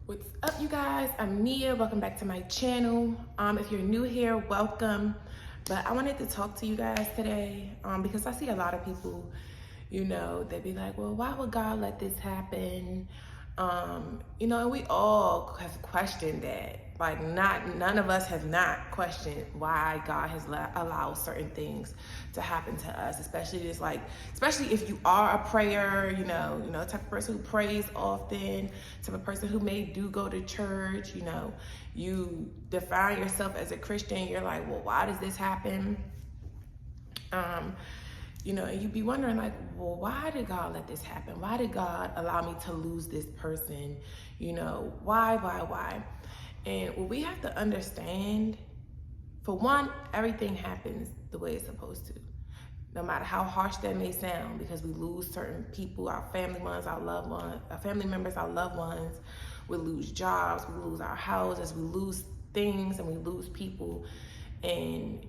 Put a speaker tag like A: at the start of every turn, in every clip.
A: What's up, you guys? I'm Mia. Welcome back to my channel. If you're new here, welcome. But I wanted to talk to you guys today because I see a lot of people, they be like, well, why would God let this happen? And we all have questioned that. Like, none of us have not questioned why God has allowed certain things to happen to us, especially if you are a prayer, type of person who prays often, type of person who may do go to church, you define yourself as a Christian. You're like, well, why does this happen? And you'd be wondering, like, well, why did God let this happen? Why did God allow me to lose this person? Why? And what we have to understand, for one, everything happens the way it's supposed to. No matter how harsh that may sound, because we lose certain people, our family members, our loved ones, we lose jobs, we lose our houses, we lose things, and we lose people. And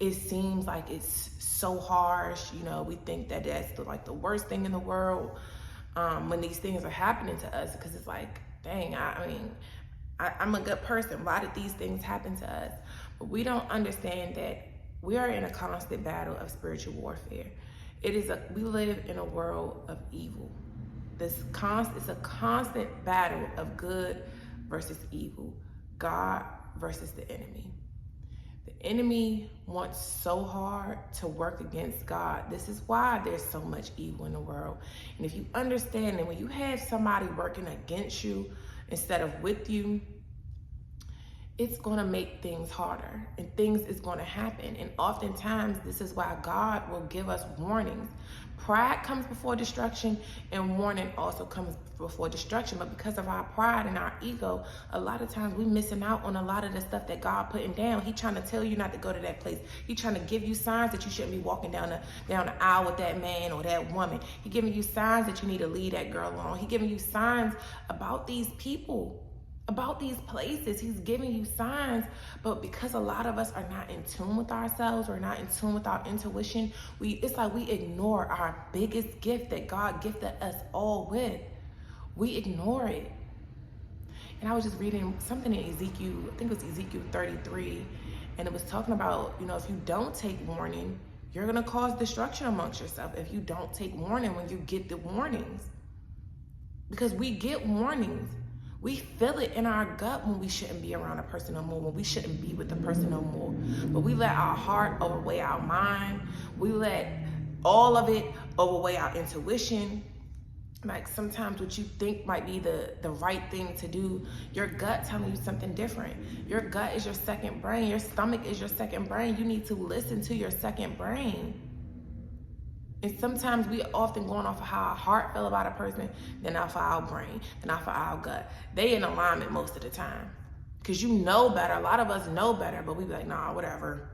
A: it seems like it's so harsh, we think that that's the worst thing in the world when these things are happening to us, because it's like, dang, I'm a good person. Why did these things happen to us? But we don't understand that we are in a constant battle of spiritual warfare. We live in a world of evil. It's a constant battle of good versus evil, God versus the enemy. The enemy wants so hard to work against God. This is why there's so much evil in the world. And if you understand that when you have somebody working against you instead of with you, it's going to make things harder and things is going to happen. And oftentimes, this is why God will give us warnings. Pride comes before destruction, and warning also comes before destruction. But because of our pride and our ego, a lot of times we're missing out on a lot of the stuff that God putting down. He's trying to tell you not to go to that place. He's trying to give you signs that you shouldn't be walking down the aisle with that man or that woman. He's giving you signs that you need to leave that girl alone. He's giving you signs about these people, about these places. He's giving you signs. But because a lot of us are not in tune with ourselves, or not in tune with our intuition, it's like we ignore our biggest gift that God gifted us all with. We ignore it. And I was just reading something in Ezekiel, I think it was Ezekiel 33, and it was talking about, if you don't take warning, you're going to cause destruction amongst yourself if you don't take warning when you get the warnings. Because we get warnings. We feel it in our gut when we shouldn't be around a person no more, when we shouldn't be with a person no more. But we let our heart overweigh our mind. We let all of it overweigh our intuition. Like, sometimes what you think might be the right thing to do, your gut telling you something different. Your gut is your second brain. Your stomach is your second brain. You need to listen to your second brain. And sometimes we often going off of how our heart feel about a person, then off of our brain, then off of our gut. They in alignment most of the time. Because you know better. A lot of us know better, but we be like, nah, whatever.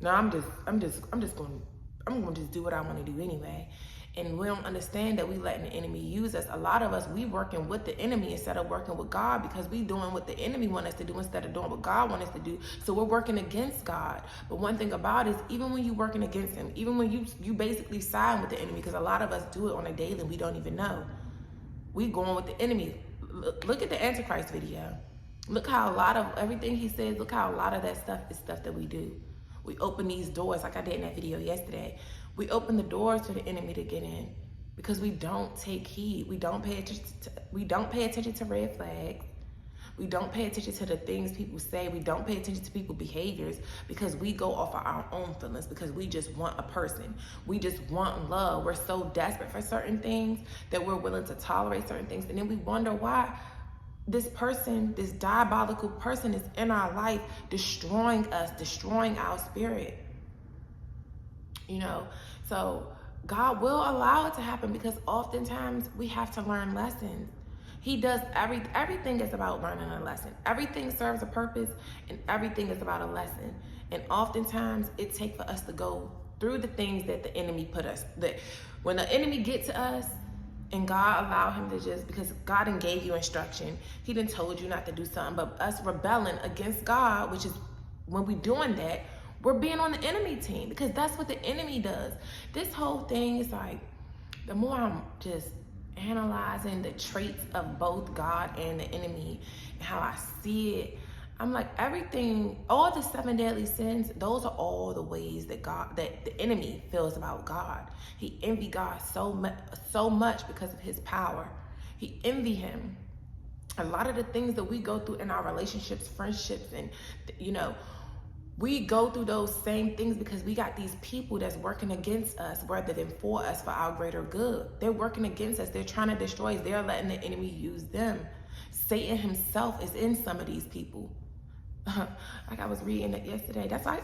A: No, I'm going to just do what I want to do anyway. And we don't understand that we letting the enemy use us. A lot of us, we working with the enemy instead of working with God, because we doing what the enemy want us to do instead of doing what God want us to do. So we're working against God. But one thing about it is, even when you working against him, even when you basically side with the enemy, because a lot of us do it on a daily and we don't even know. We going with the enemy. Look at the Antichrist video. Look how a lot of everything he says, look how a lot of that stuff is stuff that we do. We open these doors, like I did in that video yesterday. We open the doors for the enemy to get in because we don't take heed. We don't pay attention to red flags. We don't pay attention to the things people say. We don't pay attention to people's behaviors because we go off of our own feelings, because we just want a person. We just want love. We're so desperate for certain things that we're willing to tolerate certain things. And then we wonder why this person, this diabolical person, is in our life, destroying us, destroying our spirit. So God will allow it to happen because oftentimes we have to learn lessons. He does everything is about learning a lesson. Everything serves a purpose, and everything is about a lesson. And oftentimes it takes for us to go through the things that the enemy put us, that when the enemy get to us, and God allow him to because God done gave you instruction. He done told you not to do something, but us rebelling against God, which is when we doing that, we're being on the enemy team, because that's what the enemy does. This whole thing is like, the more I'm just analyzing the traits of both God and the enemy and how I see it, I'm like, everything, all the 7 deadly sins, those are all the ways that the enemy feels about God. He envy God so much because of his power. He envy him. A lot of the things that we go through in our relationships, friendships, and we go through those same things because we got these people that's working against us rather than for us, for our greater good. They're working against us. They're trying to destroy us. They're letting the enemy use them. Satan himself is in some of these people. Like I was reading it yesterday. That's why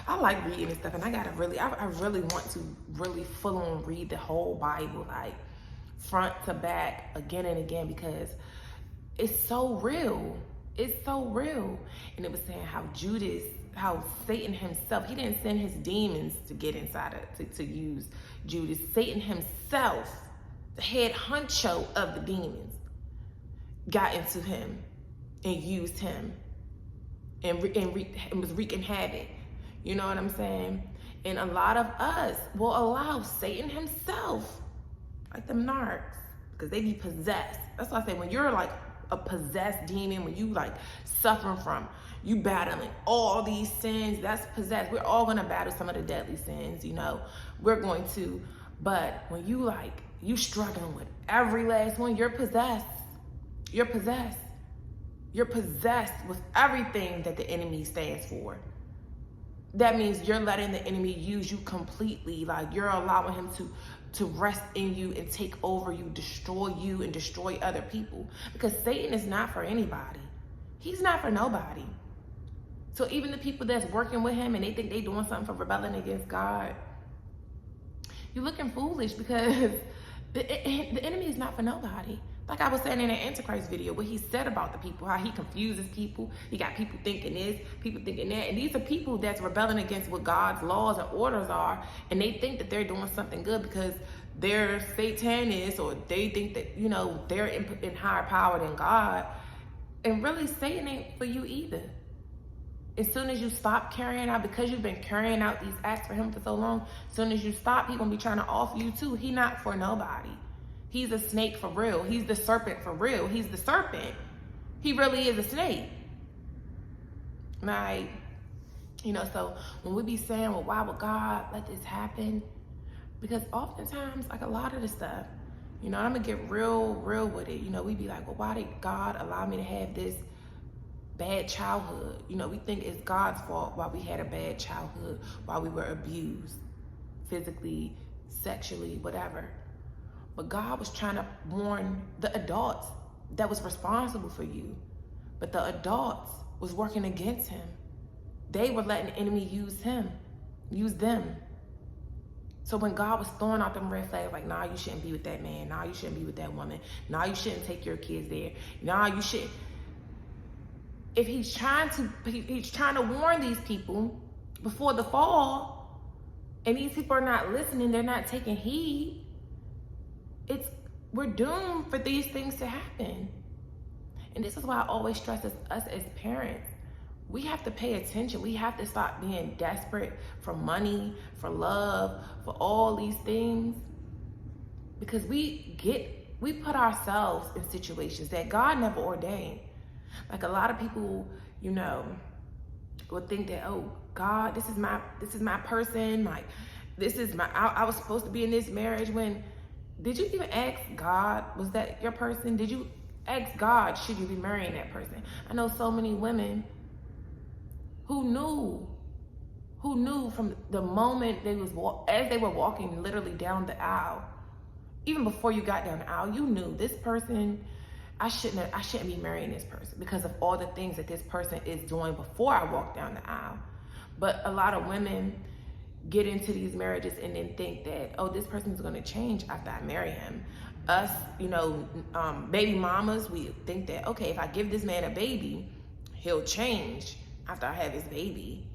A: I like reading this stuff, and I really want to really full on read the whole Bible, like front to back, again and again, because it's so real. It's so real. And it was saying how Satan himself, he didn't send his demons to get inside to use Judas. Satan himself, the head honcho of the demons, got into him and used him and was wreaking havoc. You know what I'm saying? And a lot of us will allow Satan himself, like them narcs, because they be possessed. That's why I say, when you're like a possessed demon, when you like suffering from, you battling all these sins, that's possessed. We're all gonna battle some of the deadly sins, we're going to. But when you struggling with every last one, you're possessed. You're possessed. You're possessed with everything that the enemy stands for. That means you're letting the enemy use you completely. Like, you're allowing him to rest in you and take over you, and destroy other people. Because Satan is not for anybody. He's not for nobody. So even the people that's working with him and they think they doing something for rebelling against God, you're looking foolish, because the enemy is not for nobody. Like I was saying in the Antichrist video, what he said about the people, how he confuses people. He got people thinking this, people thinking that. And these are people that's rebelling against what God's laws and orders are. And they think that they're doing something good because they're Satanists, or they think that, they're in higher power than God. And really, Satan ain't for you either. As soon as you stop carrying out, because you've been carrying out these acts for him for so long, as soon as you stop, he's going to be trying to offer you too. He not for nobody. He's a snake for real. He's the serpent for real. He's the serpent. He really is a snake. Like, so when we be saying, well, why would God let this happen? Because oftentimes, like a lot of the stuff, I'm going to get real with it. We be like, well, why did God allow me to have this bad childhood? We think it's God's fault why we had a bad childhood, why we were abused, physically, sexually, whatever. But God was trying to warn the adults that was responsible for you. But the adults was working against him. They were letting the enemy use them. So when God was throwing out them red flags, like, nah, you shouldn't be with that man. Nah, you shouldn't be with that woman. Nah, you shouldn't take your kids there. Nah, you shouldn't. If he's trying to warn these people before the fall, and these people are not listening, they're not taking heed, we're doomed for these things to happen. And this is why I always stress us as parents. We have to pay attention. We have to stop being desperate for money, for love, for all these things. Because we put ourselves in situations that God never ordained. Like, a lot of people, would think that, oh, God, this is my person. Like, I was supposed to be in this marriage. When did you even ask God, was that your person? Did you ask God, should you be marrying that person? I know so many women who knew from the moment as they were walking literally down the aisle, even before you got down the aisle, you knew this person, I shouldn't be marrying this person because of all the things that this person is doing before I walk down the aisle. But a lot of women get into these marriages and then think that, oh, this person's going to change after I marry him. Us, baby mamas, we think that, okay, if I give this man a baby, he'll change after I have his baby.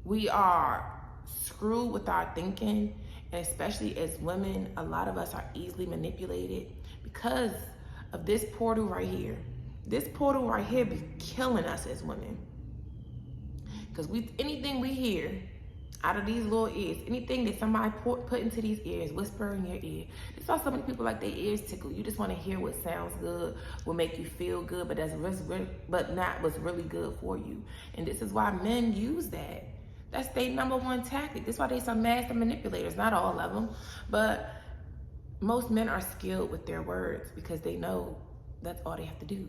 A: We are screwed with our thinking, and especially as women, a lot of us are easily manipulated because of this portal right here. This portal right here be killing us as women. Because anything we hear, Out of these little ears, anything that somebody put into these ears, whisper in your ear. That's why so many people like their ears tickle. You just want to hear what sounds good, will make you feel good, but not what's really good for you. And this is why men use that. That's their number one tactic. That's why they some master manipulators. Not all of them, but most men are skilled with their words because they know that's all they have to do.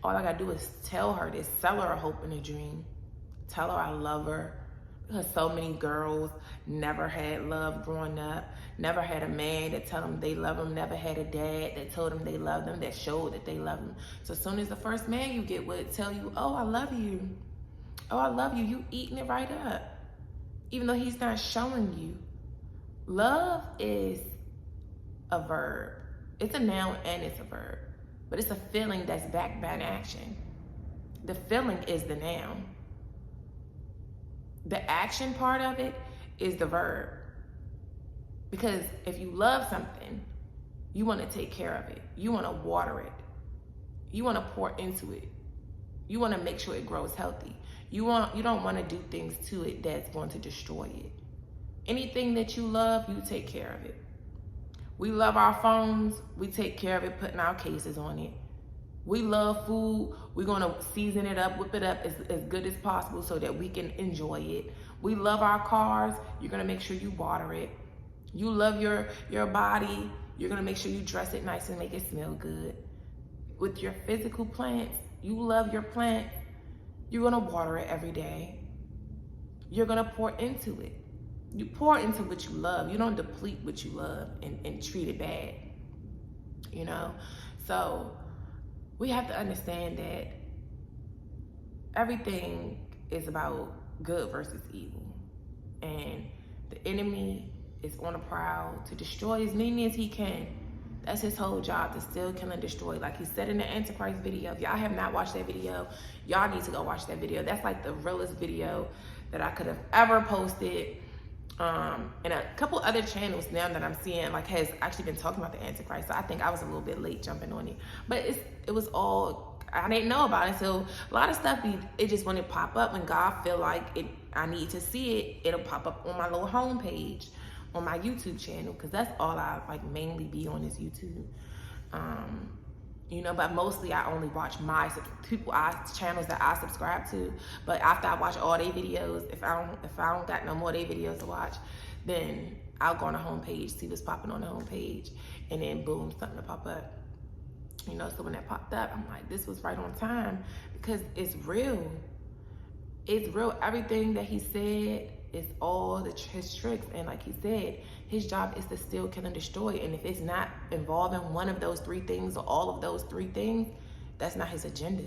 A: All I gotta do is tell her this, sell her a hope and a dream, tell her I love her. Because so many girls never had love growing up, never had a man that tell them they love them, never had a dad that told them they love them, that showed that they love them. So as soon as the first man you get would tell you, oh, I love you, oh, I love you, you eating it right up. Even though he's not showing you. Love is a verb. It's a noun and it's a verb. But it's a feeling that's backed by an action. The feeling is the noun. The action part of it is the verb. Because if you love something, you want to take care of it. You want to water it. You want to pour into it. You want to make sure it grows healthy. You don't want to do things to it that's going to destroy it. Anything that you love, you take care of it. We love our phones, we take care of it, putting our cases on it. We love food, we're gonna season it up, whip it up as good as possible so that we can enjoy it. We love our cars, you're gonna make sure you water it. You love your body, you're gonna make sure you dress it nice and make it smell good. With your physical plants, you love your plant, you're gonna water it every day. You're gonna pour into it. You pour into what you love. You don't deplete what you love and treat it bad, you know? So we have to understand that everything is about good versus evil. And the enemy is on a prowl to destroy as many as he can. That's his whole job, to steal, kill, and destroy. Like he said in the Antichrist video. If y'all have not watched that video, y'all need to go watch that video. That's like the realest video that I could have ever posted. And a couple other channels now that I'm seeing like has actually been talking about the Antichrist. So I think I was a little bit late jumping on it. But it was all, I didn't know about it. So a lot of stuff, it just when it pop up, when God feel like I need to see it, it'll pop up on my little home page on my YouTube channel, because that's all I like mainly be on is YouTube. You know, but mostly I only watch channels that I subscribe to. But after I watch all their videos, if I don't got no more their videos to watch, then I'll go on the homepage, see what's popping on the homepage, and then boom, something will pop up. You know, so when that popped up, I'm like, this was right on time, because it's real. It's real. Everything that he said is all his tricks. And like he said, his job is to steal, kill, and destroy. And if it's not involving one of those three things or all of those three things, that's not his agenda.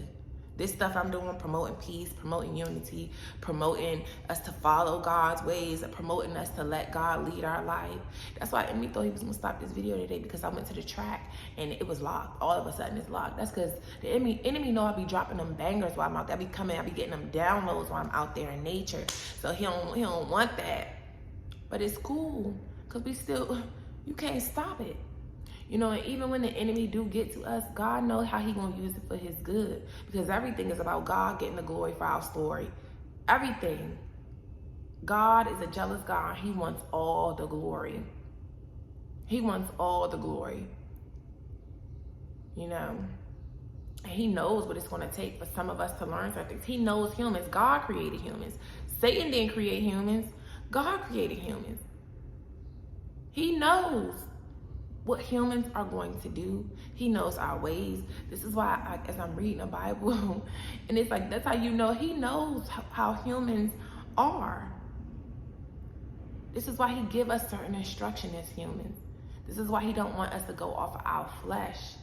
A: This stuff I'm doing, promoting peace, promoting unity, promoting us to follow God's ways, promoting us to let God lead our life. That's why Emmy thought he was gonna stop this video today, because I went to the track and it was locked. All of a sudden it's locked. That's because the enemy know I be dropping them bangers while I'm out there. I be getting them downloads while I'm out there in nature. So he don't want that. But it's cool, because you can't stop it. You know, and even when the enemy do get to us, God knows how he gonna use it for his good. Because everything is about God getting the glory for our story. Everything. God is a jealous God. He wants all the glory. He wants all the glory. You know, and he knows what it's gonna take for some of us to learn certain things. He knows humans. God created humans. Satan didn't create humans. God created humans. He knows what humans are going to do. He knows our ways. This is why as I'm reading the Bible, and it's like, that's how you know he knows how humans are. This is why he give us certain instruction as humans. This is why he don't want us to go off of our flesh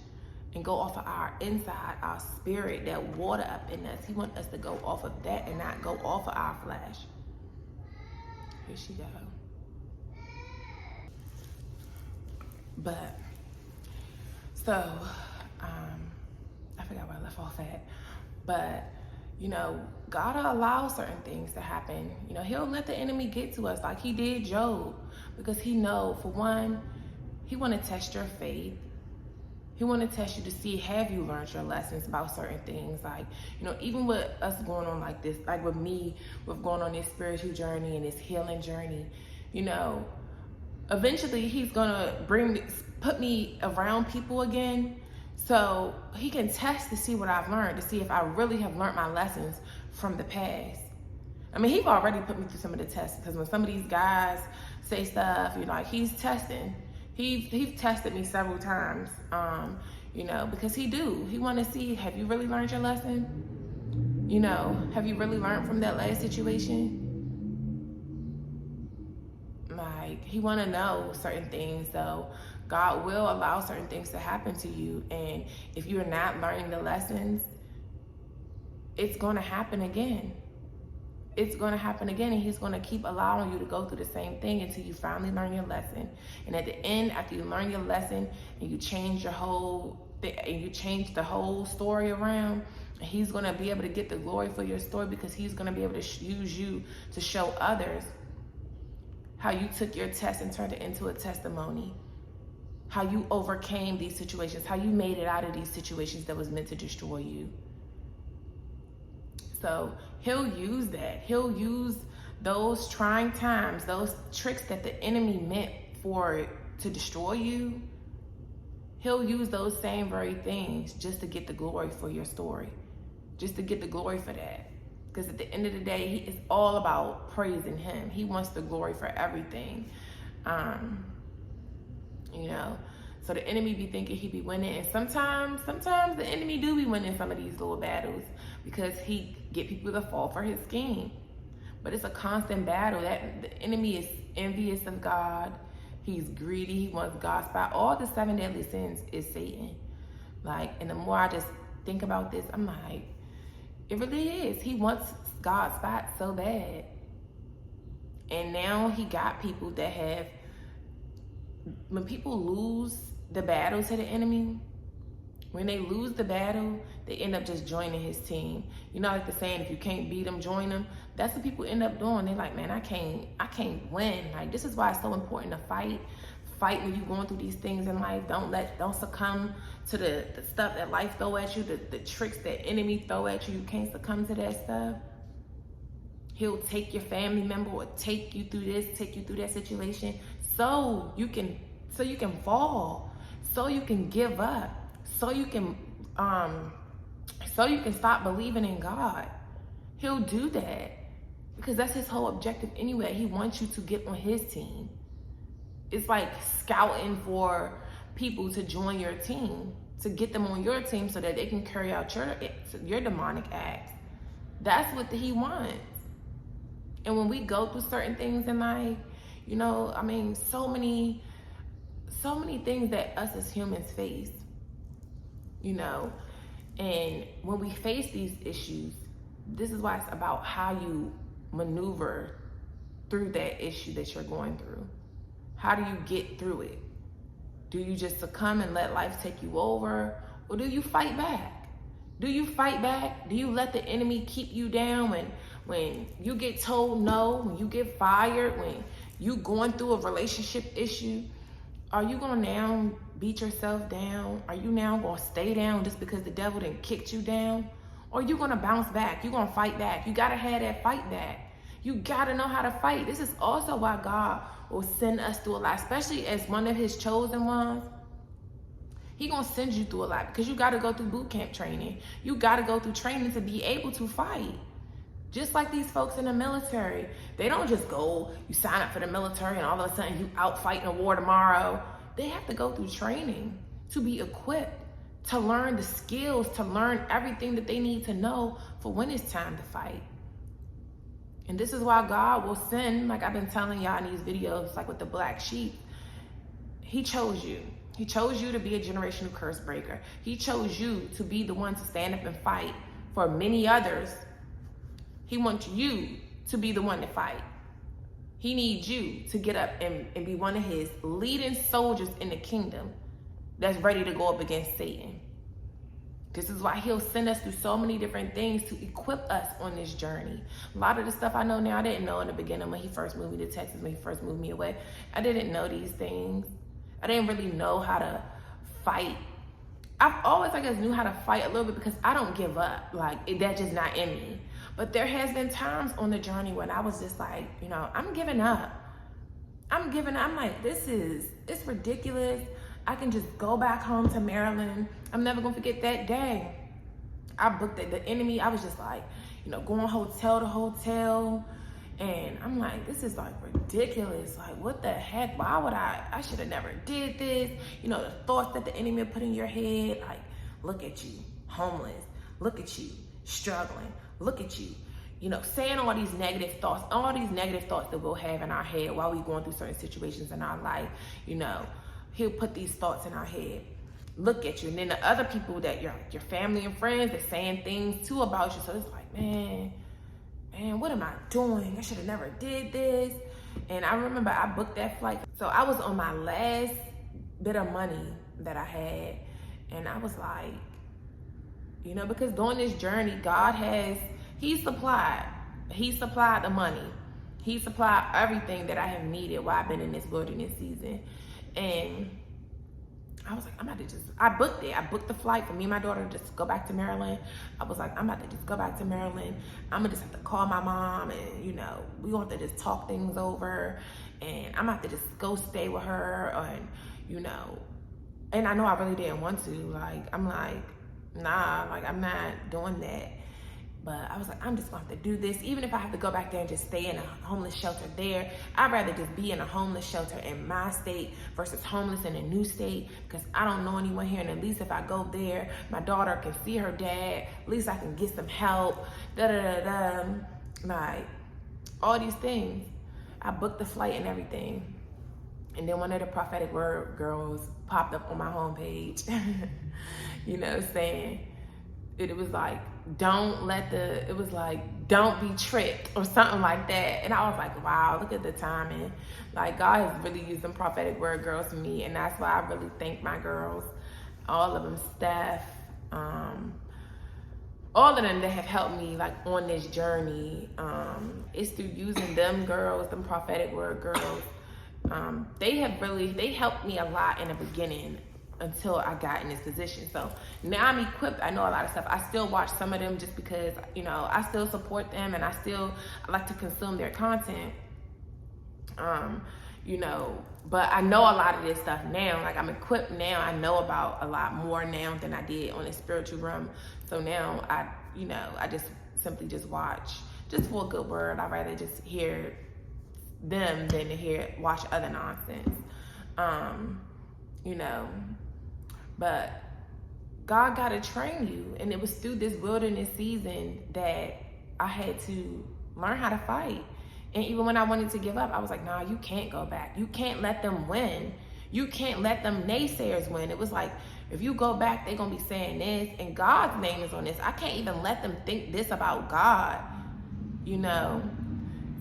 A: and go off of our inside, our spirit, that water up in us. He wants us to go off of that and not go off of our flesh. Here she go. But, so, I forgot where I left off at, but, you know, God will allow certain things to happen. You know, he'll let the enemy get to us like he did Job, because he know, for one, he want to test your faith. He want to test you to see, have you learned your lessons about certain things? Like, even with us going on like this, like with me, with going on this spiritual journey and this healing journey, eventually he's going to put me around people again, so he can test to see what I've learned, to see if I really have learned my lessons from the past. I mean, he's already put me through some of the tests, because when some of these guys say stuff, he's testing. He's tested me several times, because he want to see, have you really learned your lesson? Have you really learned from that last situation? Like, he want to know certain things. So God will allow certain things to happen to you. And if you're not learning the lessons, it's going to happen again. It's going to happen again, and he's going to keep allowing you to go through the same thing until you finally learn your lesson. And at the end, after you learn your lesson and you change the whole story around, he's going to be able to get the glory for your story, because he's going to be able to use you to show others how you took your test and turned it into a testimony, how you overcame these situations, how you made it out of these situations that was meant to destroy you. So he'll use that. He'll use those trying times, those tricks that the enemy meant to destroy you. He'll use those same very things just to get the glory for your story, just to get the glory for that. Because at the end of the day, it's all about praising him. He wants the glory for everything. So the enemy be thinking he be winning, and sometimes the enemy do be winning some of these little battles, because he get people to fall for his scheme. But it's a constant battle. That the enemy is envious of God. He's greedy. He wants God's spot. All the 7 deadly sins is Satan. And the more I just think about this, I'm like, it really is. He wants God's spot so bad. And now he got people that have, when people lose the battle to the enemy, when they lose the battle, they end up just joining his team. Like the saying, if you can't beat them, join them. That's what people end up doing. They're like, man, I can't win. Like, this is why it's so important to fight. Fight when you're going through these things in life. Don't succumb to the stuff that life throw at you, the tricks that enemy throw at you. You can't succumb to that stuff. He'll take your family member or take you through this, take you through that situation, so you can fall, so you can give up, so you can stop believing in God. He'll do that because that's his whole objective anyway. He wants you to get on his team. It's like scouting for people to join your team, to get them on your team so that they can carry out your demonic acts. That's what he wants. And when we go through certain things in life, so many things that us as humans face, and when we face these issues, this is why it's about how you maneuver through that issue that you're going through. How do you get through it? Do you just succumb and let life take you over? Or do you fight back? Do you fight back? Do you let the enemy keep you down when you get told no, when you get fired, when you going through a relationship issue? Are you going to now beat yourself down? Are you now going to stay down just because the devil done kicked you down? Or are you going to bounce back? You're going to fight back. You got to have that fight back. You got to know how to fight. This is also why God will send us through a lot, especially as one of his chosen ones. He going to send you through a lot because you got to go through boot camp training. You got to go through training to be able to fight. Just like these folks in the military. They don't just go, you sign up for the military and all of a sudden you out fighting a war tomorrow. They have to go through training to be equipped, to learn the skills, to learn everything that they need to know for when it's time to fight. And this is why God will send, like I've been telling y'all in these videos, like with the black sheep, he chose you. He chose you to be a generational curse breaker. He chose you to be the one to stand up and fight for many others. He wants you to be the one to fight. He needs you to get up and be one of his leading soldiers in the kingdom that's ready to go up against Satan. This is why he'll send us through so many different things to equip us on this journey. A lot of the stuff I know now, I didn't know in the beginning when he first moved me to Texas, when he first moved me away. I didn't know these things. I didn't really know how to fight I've always, I guess, knew how to fight a little bit because I don't give up. Like, that's just not in me. But there has been times on the journey when I was just like, you know, I'm giving up. I'm like, it's ridiculous. I can just go back home to Maryland. I'm never gonna forget that day. I booked the enemy. I was just like, you know, going hotel to hotel. And I'm like, this is like ridiculous. Like, what the heck? Why would I should have never did this. You know, the thoughts that the enemy put in your head, like, look at you, homeless. Look at you, struggling. Look at you. You know, saying all these negative thoughts that we'll have in our head while we're going through certain situations in our life. You know, he'll put these thoughts in our head. Look at you. And then the other people that your family and friends are saying things too about you. So it's like, man, what am I doing? I should have never did this. And I remember I booked that flight. So I was on my last bit of money that I had. And I was like, you know, because during this journey, God He supplied the money. He supplied everything that I have needed while I've been in this wilderness season. And I was like, I booked it. I booked the flight for me and my daughter to just go back to Maryland. I was like, I'm about to just go back to Maryland. I'm gonna just have to call my mom and, you know, we want to just talk things over. And I'm about to just go stay with her and, you know, and I know I really didn't want to. Like, I'm like, nah, like I'm not doing that. But I was like, I'm just gonna have to do this. Even if I have to go back there and just stay in a homeless shelter there, I'd rather just be in a homeless shelter in my state versus homeless in a new state, because I don't know anyone here. And at least if I go there, my daughter can see her dad. At least I can get some help. Like, all these things. I booked the flight and everything. And then one of the Prophetic Word girls popped up on my homepage, you know, saying, it was like, don't be tricked or something like that. And I was like, wow, look at the timing. Like, God has really used them Prophetic Word girls for me. And that's why I really thank my girls, all of them, Steph, all of them that have helped me like on this journey. It's through using them girls, them Prophetic Word girls. They helped me a lot in the beginning until I got in this position. So now I'm equipped. I know a lot of stuff. I still watch some of them just because, you know, I still support them and I like to consume their content. You know, but I know a lot of this stuff now. Like, I'm equipped now. I know about a lot more now than I did on the spiritual realm. So now I just simply just watch just for a good word. I'd rather just hear them than to watch other nonsense. You know, but God got to train you. And it was through this wilderness season that I had to learn how to fight. And even when I wanted to give up, I was like, nah, you can't go back. You can't let them win. You can't let them naysayers win. It was like, if you go back, they're going to be saying this, and God's name is on this. I can't even let them think this about God, you know?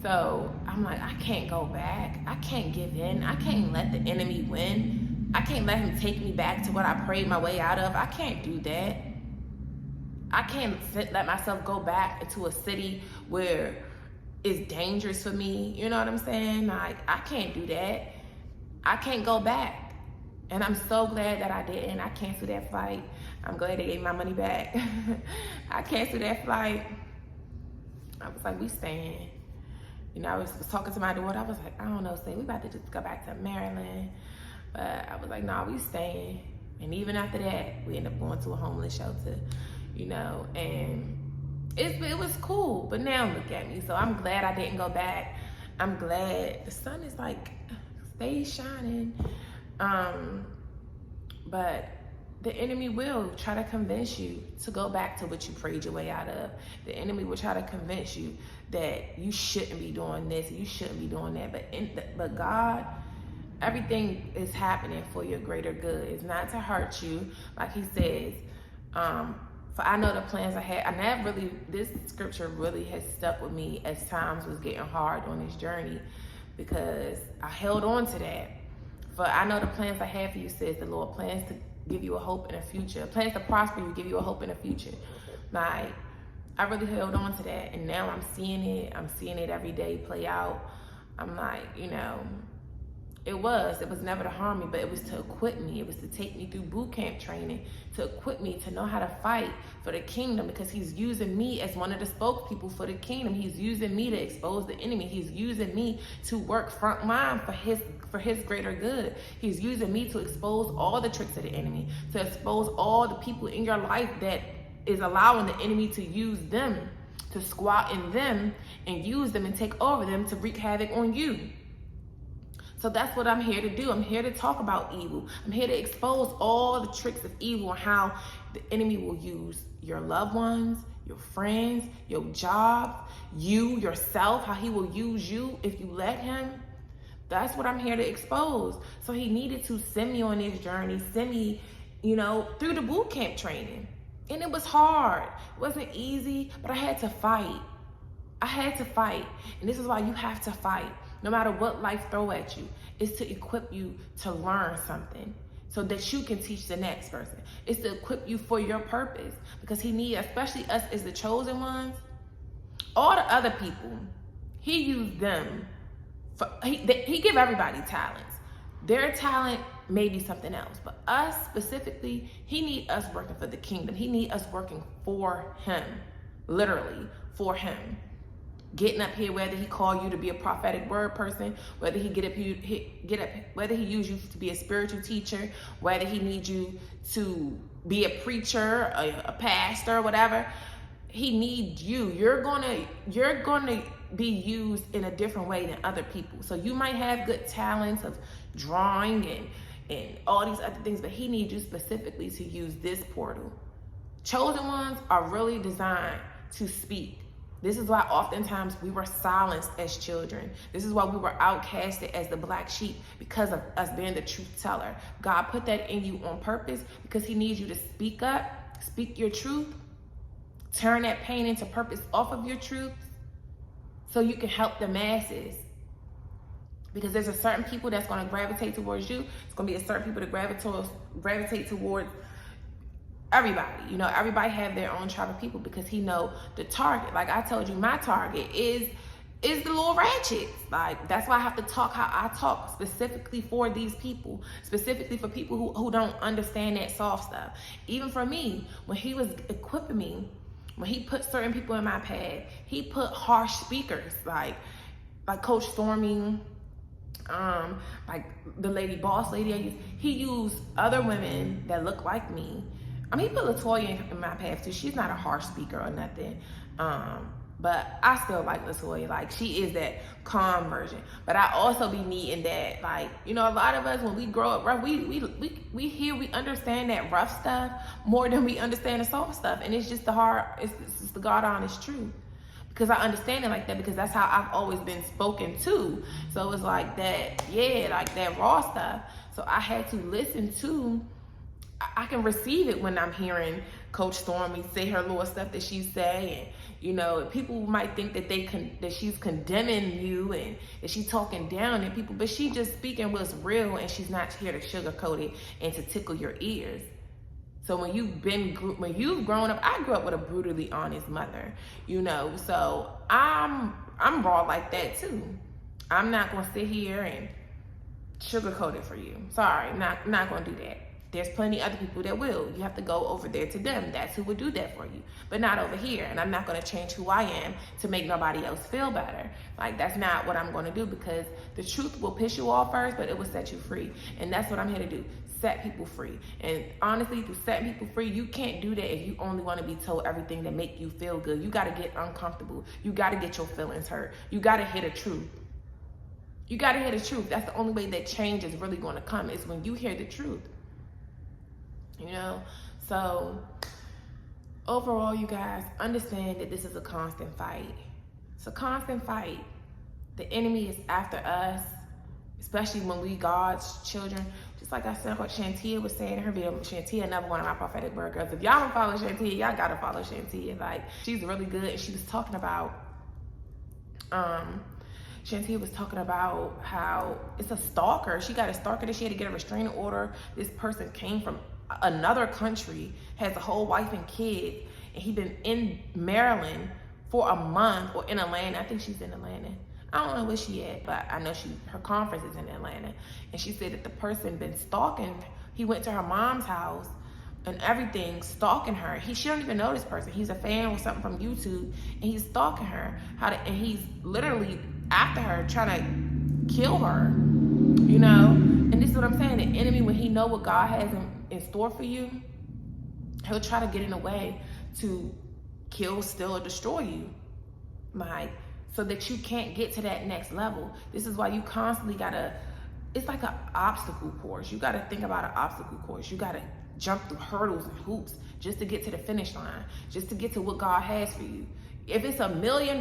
A: So I'm like, I can't go back. I can't give in. I can't let the enemy win. I can't let him take me back to what I prayed my way out of. I can't do that. I can't let myself go back into a city where it's dangerous for me. You know what I'm saying? Like, I can't do that. I can't go back. And I'm so glad that I didn't. I canceled that flight. I'm glad they gave my money back. I canceled that flight. I was like, we staying. You know, I was talking to my daughter. I was like, I don't know, we about to just go back to Maryland. But I was like, nah, we staying. And even after that, we ended up going to a homeless shelter, you know, and it was cool. But now look at me. So I'm glad I didn't go back. I'm glad the sun is like, stays shining. But the enemy will try to convince you to go back to what you prayed your way out of. The enemy will try to convince you that you shouldn't be doing this, you shouldn't be doing that. But God, everything is happening for your greater good. It's not to hurt you, like he says. For I know the plans I had, and that really, this scripture really has stuck with me as times was getting hard on this journey, because I held on to that. For I know the plans I had for you, says the Lord, plans to give you a hope in the future, plans to prosper you, give you a hope in the future. Like, I really held on to that, and now I'm seeing it every day play out. I'm like, you know, It was never to harm me, but it was to equip me. It was to take me through boot camp training, to equip me to know how to fight for the kingdom, because he's using me as one of the spokespeople for the kingdom. He's using me to expose the enemy. He's using me to work front line for his greater good. He's using me to expose all the tricks of the enemy, to expose all the people in your life that is allowing the enemy to use them, to squat in them and use them and take over them to wreak havoc on you. So that's what I'm here to do. I'm here to talk about evil. I'm here to expose all the tricks of evil and how the enemy will use your loved ones, your friends, your job, you, yourself, how he will use you if you let him. That's what I'm here to expose. So he needed to send me on this journey, send me, through the boot camp training. And it was hard. It wasn't easy, but I had to fight. And this is why you have to fight. No matter what life throw at you, it's to equip you to learn something so that you can teach the next person. It's to equip you for your purpose, because he needs, especially us as the chosen ones, all the other people, he used them. He give everybody talents. Their talent may be something else, but us specifically, he need us working for the kingdom. He need us working for him, literally for him. Getting up here, whether he call you to be a prophetic word person, whether he whether he use you to be a spiritual teacher, whether he needs you to be a preacher, a pastor, whatever, he needs you. You're gonna be used in a different way than other people. So you might have good talents of drawing and all these other things, but he needs you specifically to use this portal. Chosen ones are really designed to speak. This is why oftentimes we were silenced as children. This is why we were outcasted as the black sheep, because of us being the truth teller. God put that in you on purpose because he needs you to speak up, speak your truth, turn that pain into purpose off of your truth so you can help the masses. Because there's a certain people that's going to gravitate towards you. It's going to be a certain people that gravitate towards everybody. Everybody have their own tribe of people, because he know the target. Like I told you, my target is the little ratchets. Like, that's why I have to talk how I talk, specifically for these people, specifically for people who don't understand that soft stuff. Even for me, when he was equipping me, when he put certain people in my path, he put harsh speakers like Coach Stormy, like the boss lady I used. He used other women that look like me. I mean, he put LaToya in my path too. She's not a harsh speaker or nothing. But I still like LaToya. Like, she is that calm version. But I also be needing that, like, a lot of us, when we grow up rough, we understand that rough stuff more than we understand the soft stuff. And it's just it's just the God honest truth. Because I understand it like that, because that's how I've always been spoken to. So it's like that, like that raw stuff. So I had to listen to, I can receive it when I'm hearing Coach Stormy say her little stuff that she's saying. People might think that she's condemning you and that she's talking down at people, but she just speaking what's real, and she's not here to sugarcoat it and to tickle your ears. So when you've grown up, I grew up with a brutally honest mother, so I'm raw like that too. I'm not gonna sit here and sugarcoat it for you. Sorry, not gonna do that. There's plenty other people that will. You have to go over there to them. That's who would do that for you, but not over here. And I'm not going to change who I am to make nobody else feel better. Like, that's not what I'm going to do, because the truth will piss you off first, but it will set you free. And that's what I'm here to do, set people free. And honestly, to set people free, you can't do that if you only want to be told everything that make you feel good. You got to get uncomfortable. You got to get your feelings hurt. You got to hear the truth. You got to hear the truth. That's the only way that change is really going to come, is when you hear the truth. So overall, you guys understand that this is a constant fight. It's a constant fight. The enemy is after us, especially when we God's children. Just like I said, what Shantia was saying in her video. Shantia, another one of my prophetic word girls. If y'all don't follow Shantia, y'all gotta follow Shantia. Like, she's really good. And she was talking about, Shantia was talking about how it's a stalker. She got a stalker that she had to get a restraining order. This person came from another country, has a whole wife and kid, and he been in Maryland for a month, or in Atlanta. I think she's in Atlanta. I don't know where she at, but I know her conference is in Atlanta. And she said that the person been stalking. He went to her mom's house and everything, stalking her. She don't even know this person. He's a fan or something from YouTube, and he's stalking her. And he's literally after her, trying to kill her. You know, and this is what I'm saying. The enemy, when he know what God has in store for you, he'll try to get in a way to kill, steal, or destroy you, like, so that you can't get to that next level. This is why you constantly gotta, it's like an obstacle course. You gotta think about an obstacle course. You gotta jump through hurdles and hoops just to get to the finish line, just to get to what God has for you. If it's $1 million,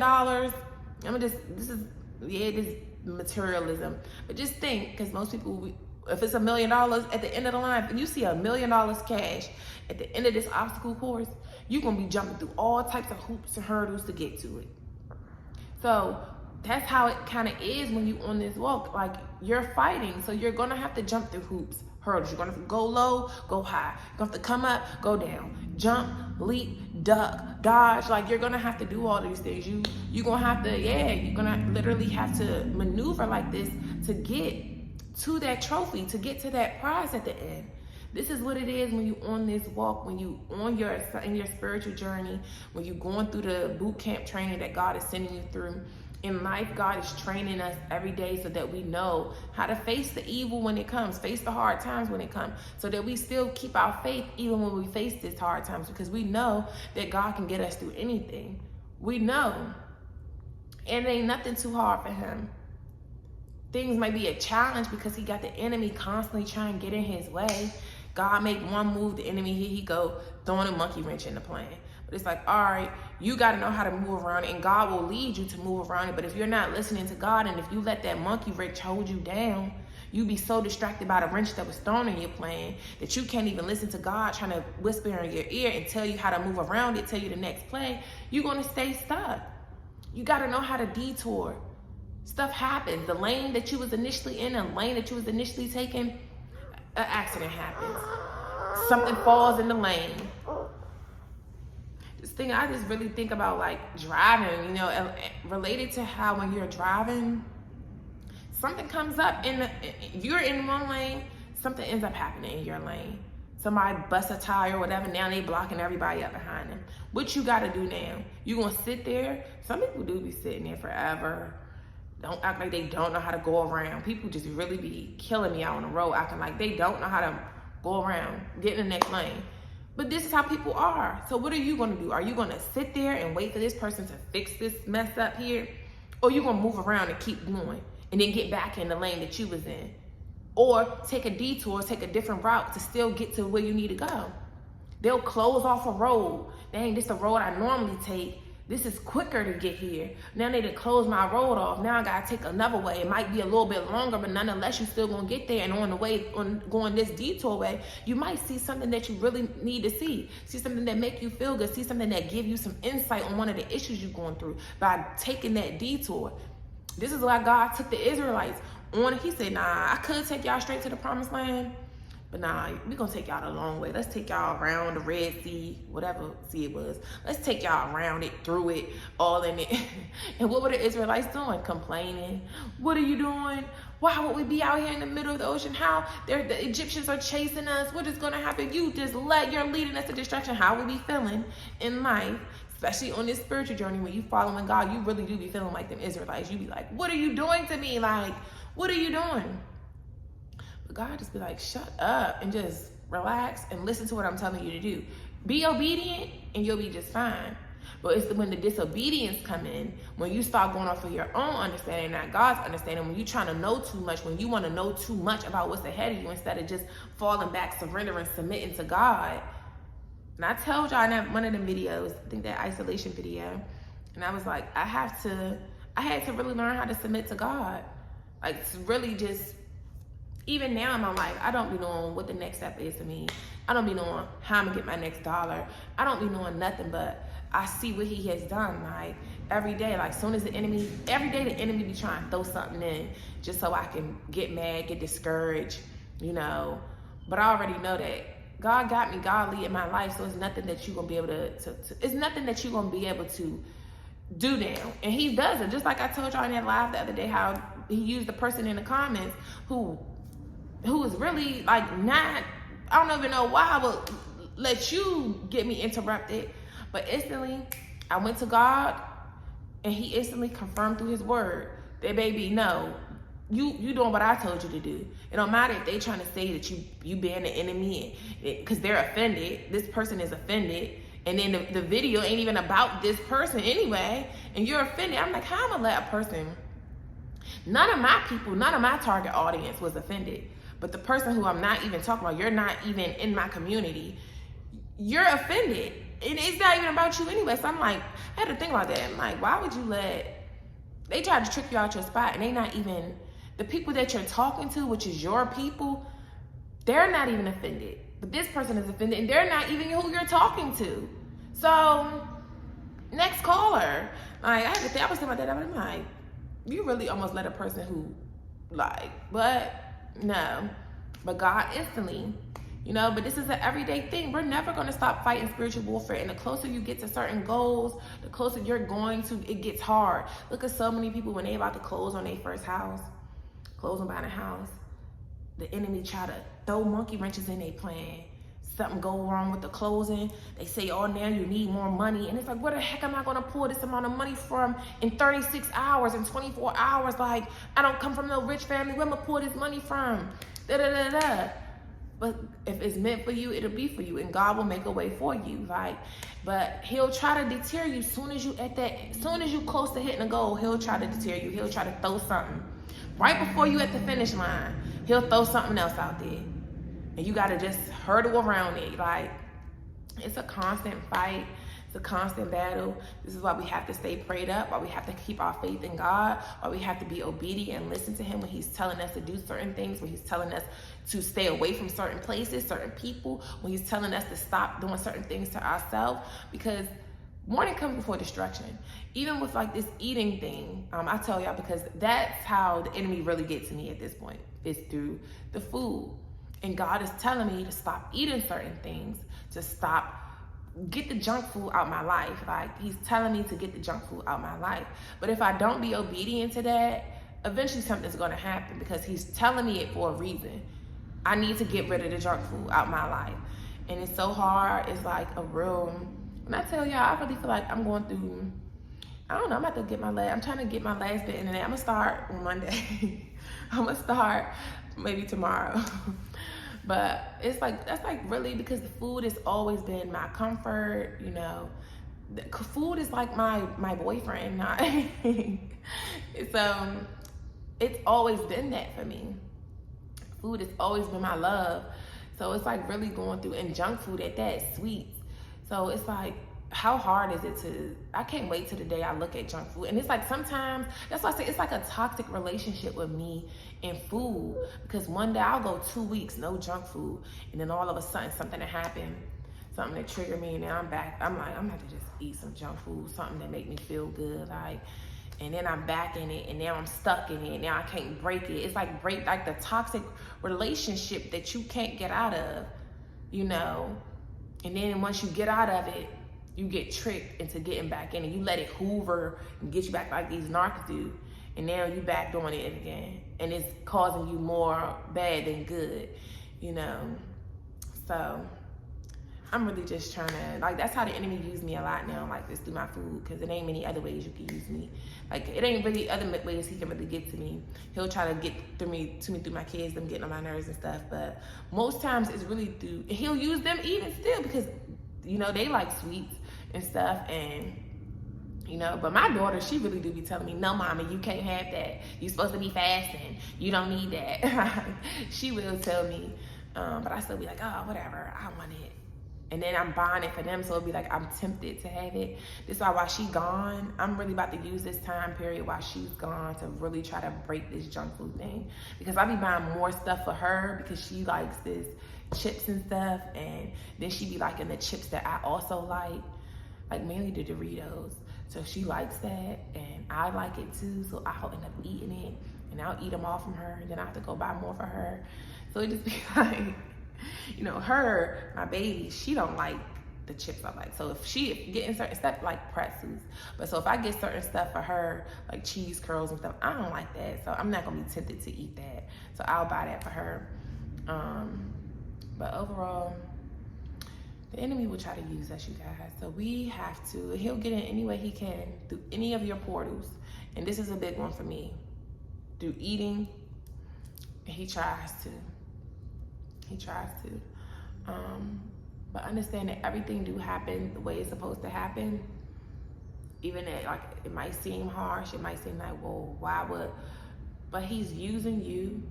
A: this is materialism, but just think, because most people, if it's $1 million at the end of the line, if you see $1 million cash at the end of this obstacle course, you're gonna be jumping through all types of hoops and hurdles to get to it. So that's how it kind of is when you on this walk. Like, you're fighting, so you're gonna have to jump through hoops, hurdles. You're gonna go low, go high. You're gonna have to come up, go down, jump, leap, duck, dodge. Like, you're gonna have to do all these things. You're gonna have to, you're gonna literally have to maneuver like this to get to that trophy, to get to that prize at the end. This is what it is when you on this walk, when you in your spiritual journey, when you're going through the boot camp training that God is sending you through. In life, God is training us every day so that we know how to face the evil when it comes, face the hard times when it comes, so that we still keep our faith even when we face these hard times, because we know that God can get us through anything. We know. And it ain't nothing too hard for him. Things might be a challenge because he got the enemy constantly trying to get in his way. God make one move, the enemy, here he go, throwing a monkey wrench in the plan. But it's like, all right, you got to know how to move around it, and God will lead you to move around it. But if you're not listening to God, and if you let that monkey wrench hold you down, you be so distracted by the wrench that was thrown in your plan that you can't even listen to God trying to whisper in your ear and tell you how to move around it, tell you the next play. You're going to stay stuck. You got to know how to detour. Stuff happens. The lane that you was initially in, the lane that you was initially taking, an accident happens. Something falls in the lane. This thing, I just really think about, like, driving, you know, related to how when you're driving, something comes up if you're in one lane, something ends up happening in your lane. Somebody busts a tire or whatever, now they blocking everybody up behind them. What you gotta do now? You gonna sit there? Some people do be sitting there forever. Don't act like they don't know how to go around. People just really be killing me out on the road, acting like they don't know how to go around, get in the next lane. But this is how people are. So what are you gonna do? Are you gonna sit there and wait for this person to fix this mess up here? Or you gonna move around and keep going and then get back in the lane that you was in? Or take a detour, take a different route to still get to where you need to go. They'll close off a road. Dang, this is the road I normally take. This is quicker to get here. Now they done close my road off. Now I gotta take another way. It might be a little bit longer, but nonetheless, you still gonna get there. And on the way, going this detour way, you might see something that you really need to see. See something that make you feel good. See something that give you some insight on one of the issues you're going through by taking that detour. This is why God took the Israelites on. He said, nah, I could take y'all straight to the promised land, but nah, we're gonna take y'all the long way. Let's take y'all around the Red Sea, whatever sea it was. Let's take y'all around it, through it, all in it. And what were the Israelites doing? Complaining. What are you doing? Why would we be out here in the middle of the ocean? How the Egyptians are chasing us? What is gonna happen? You're leading us to destruction. How we be feeling in life? Especially on this spiritual journey, when you following God, you really do be feeling like them Israelites. You be like, what are you doing to me? Like, what are you doing? But God just be like, shut up and just relax and listen to what I'm telling you to do. Be obedient and you'll be just fine. But it's when the disobedience come in, when you start going off of your own understanding, not God's understanding, when you're trying to know too much, when you want to know too much about what's ahead of you instead of just falling back, surrendering, submitting to God. And I told y'all in one of the videos, I think that isolation video, and I was like, I had to really learn how to submit to God. Like, to really just, even now in my life, I don't be knowing what the next step is to me. I don't be knowing how I'm gonna get my next dollar. I don't be knowing nothing, but I see what he has done. Like, every day, like, every day the enemy be trying to throw something in just so I can get mad, get discouraged, you know. But I already know that God got me godly in my life, so it's nothing that you're gonna be able to it's nothing that you're gonna be able to do now. And he does it. Just like I told y'all in that live the other day, how he used the person in the comments who is really like not, I don't even know why I would let you get me interrupted. But instantly, I went to God, and he instantly confirmed through his word that, baby, no, you doing what I told you to do. It don't matter if they trying to say that you being the enemy, because they're offended. This person is offended. And then the video ain't even about this person anyway, and you're offended. I'm like, how am I gonna let a person, none of my people, none of my target audience was offended. But the person who I'm not even talking about, you're not even in my community, you're offended. And it's not even about you anyway. So I'm like, I had to think about that. I'm like, why would you they try to trick you out your spot, and they not even, the people that you're talking to, which is your people, they're not even offended. But this person is offended, and they're not even who you're talking to. So, next caller. Like, I had to think, I was thinking about that, but I'm like, you really almost let a person who, like, but no. But God instantly, but this is an everyday thing. We're never going to stop fighting spiritual warfare. And the closer you get to certain goals, the closer you're going to, it gets hard. Look at so many people when they about to close on their first house, close on buying a house, the enemy try to throw monkey wrenches in their plan. Something go wrong with the closing. They say, oh, now you need more money. And it's like, where the heck am I going to pull this amount of money from in 36 hours and 24 hours? Like, I don't come from no rich family. Where am I pull this money from? Da-da-da-da. But if it's meant for you, it'll be for you. And God will make a way for you. Like, but he'll try to deter you soon as you close to hitting a goal, he'll try to deter you. He'll try to throw something. Right before you at the finish line, he'll throw something else out there. And you gotta just hurdle around it. Like, it's a constant fight. It's a constant battle. This is why we have to stay prayed up, why we have to keep our faith in God, why we have to be obedient and listen to him when he's telling us to do certain things, when he's telling us to stay away from certain places, certain people, when he's telling us to stop doing certain things to ourselves. Because warning comes before destruction. Even with like this eating thing, I tell y'all, because that's how the enemy really gets to me at this point, is through the food. And God is telling me to stop eating certain things, to get the junk food out my life. Like, he's telling me to get the junk food out my life. But if I don't be obedient to that, eventually something's gonna happen, because he's telling me it for a reason. I need to get rid of the junk food out my life. And it's so hard. It's like a real, when I tell y'all, I really feel like I'm going through, I don't know, I'm trying to get my last bit in there. I'm gonna start on Monday. I'm gonna start maybe tomorrow. But it's like, that's like really, because the food has always been my comfort, food is like my boyfriend. It's always been that for me. Food has always been my love. So it's like really going through, and junk food at that, sweets. So it's like, how hard is it I can't wait till the day I look at junk food. And it's like, sometimes, that's why I say it's like a toxic relationship with me and food. Because one day I'll go 2 weeks, no junk food. And then all of a sudden something will happen, something that trigger me. And then I'm back. I'm like, I'm gonna have to just eat some junk food, something that make me feel good. Like, and then I'm back in it, and now I'm stuck in it. Now I can't break it. It's like like the toxic relationship that you can't get out of, And then once you get out of it, you get tricked into getting back in it. You let it hoover and get you back like these narcs do. And now you back doing it again. And it's causing you more bad than good, So I'm really just trying to, like, that's how the enemy used me a lot now, like this, through my food, because it ain't many other ways you can use me. Like, it ain't really other ways he can really get to me. He'll try to get to me through my kids, them getting on my nerves and stuff. But most times it's really through, he'll use them even still, because, they like sweets and stuff. And but my daughter, she really do be telling me, no, mommy, you can't have that. You're supposed to be fasting. You don't need that. She will tell me, but I still be like, oh, whatever, I want it. And then I'm buying it for them, so it'll be like I'm tempted to have it. This is why while she gone, I'm really about to use this time period while she's gone to really try to break this junk food thing. Because I be buying more stuff for her, because she likes this chips and stuff. And then she be liking the chips that I also like mainly the Doritos. So she likes that, and I like it too, so I'll end up eating it, and I'll eat them all from her, and then I have to go buy more for her. So it just be like, her, my baby, she don't like the chips I like. So if she getting certain stuff like pretzels, but so if I get certain stuff for her, like cheese curls and stuff, I don't like that. So I'm not gonna be tempted to eat that. So I'll buy that for her. But overall, the enemy will try to use us, you guys. So we have to, he'll get in any way he can through any of your portals. And this is a big one for me. Through eating, he tries to. He tries to. But understand that everything do happen the way it's supposed to happen. Even that, like, it might seem harsh. It might seem like, well, why would? But he's using you,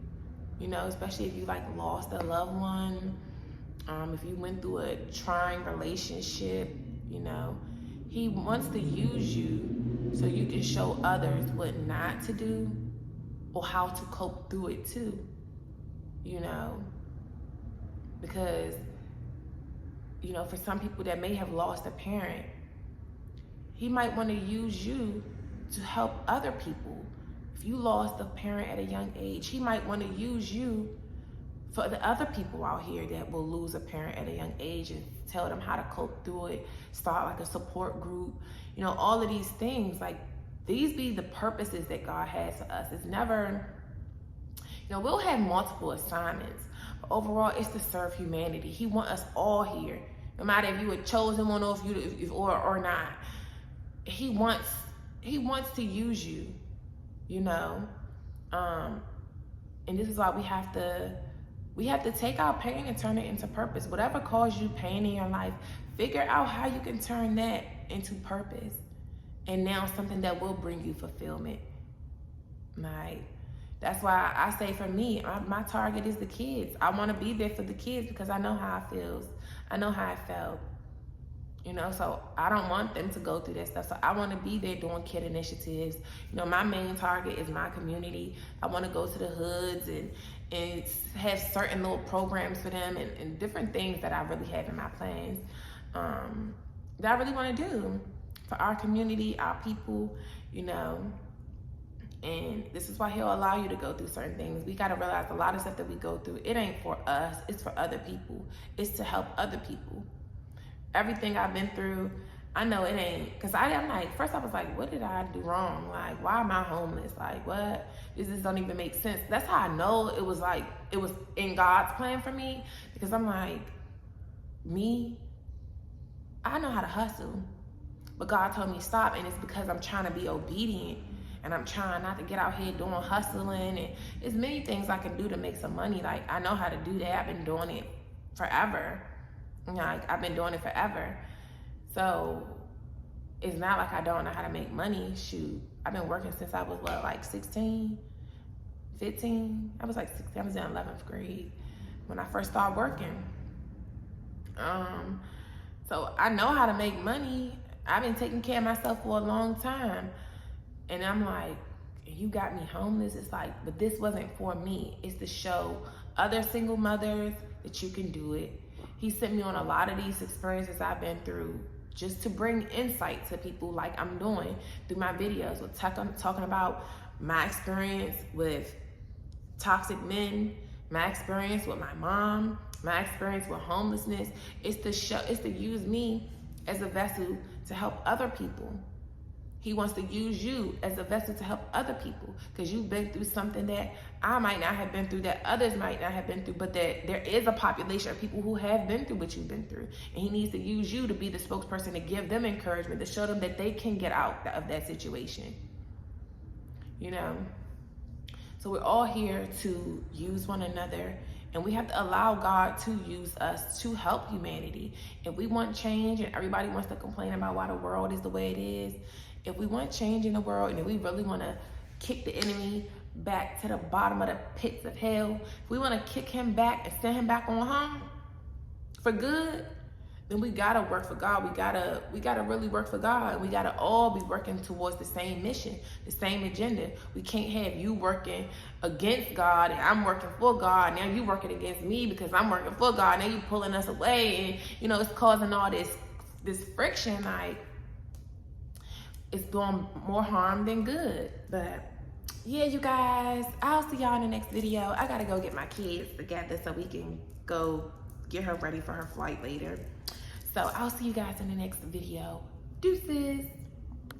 A: you know, especially if you like lost a loved one. If you went through a trying relationship, you know, he wants to use you so you can show others what not to do or how to cope through it too, you know, because, you know, for some people that may have lost a parent, he might want to use you to help other people. If you lost a parent at a young age, he might want to use you for the other people out here that will lose a parent at a young age and tell them how to cope through it, start like a support group, you know, all of these things. Like, these be the purposes that God has for us. It's never, you know, we'll have multiple assignments, but overall it's to serve humanity. He wants us all here, no matter if you were chosen one or if you or not. He wants to use you, you know. And this is why we have to take our pain and turn it into purpose. Whatever caused you pain in your life, figure out how you can turn that into purpose. And now something that will bring you fulfillment. Like, that's why I say for me, my target is the kids. I want to be there for the kids because I know how it feels. I know how it felt. You know, so I don't want them to go through that stuff. So I want to be there doing kid initiatives. You know, my main target is my community. I want to go to the hoods and have certain little programs for them and different things that I really have in my plans that I really want to do for our community, our people, you know. And this is why he'll allow you to go through certain things. We got to realize a lot of stuff that we go through, it ain't for us, it's for other people. It's to help other people. Everything I've been through, I know it ain't, because I'm like, first I was like, what did I do wrong? Like, why am I homeless? Like, what? This just don't even make sense. That's how I know it was like, it was in God's plan for me, because I'm like, I know how to hustle, but God told me stop, and it's because I'm trying to be obedient, and I'm trying not to get out here doing hustling, and there's many things I can do to make some money. Like, I know how to do that. I've been doing it forever. Like, I've been doing it forever. So it's not like I don't know how to make money. Shoot, I've been working since I was like 16, 15. I was like 16, I was in 11th grade when I first started working. So I know how to make money. I've been taking care of myself for a long time. And I'm like, you got me homeless. It's like, but this wasn't for me. It's to show other single mothers that you can do it. He sent me on a lot of these experiences I've been through just to bring insight to people, like I'm doing through my videos with talking about my experience with toxic men, my experience with my mom, my experience with homelessness. It's to use me as a vessel to help other people. He wants to use you as a vessel to help other people, because you've been through something that I might not have been through, that others might not have been through, but that there is a population of people who have been through what you've been through. And he needs to use you to be the spokesperson to give them encouragement, to show them that they can get out of that situation. You know? So we're all here to use one another, and we have to allow God to use us to help humanity. If we want change and everybody wants to complain about why the world is the way it is, if we want change in the world, and if we really want to kick the enemy back to the bottom of the pits of hell, if we want to kick him back and send him back on home for good, then we gotta work for God. We gotta really work for God. We gotta all be working towards the same mission, the same agenda. We can't have you working against God and I'm working for God. Now you working against me because I'm working for God. Now you pulling us away, and you know, it's causing all this friction. Like, it's doing more harm than good. But yeah, you guys, I'll see y'all in the next video. I gotta go get my kids together so we can go get her ready for her flight later. So I'll see you guys in the next video. Deuces.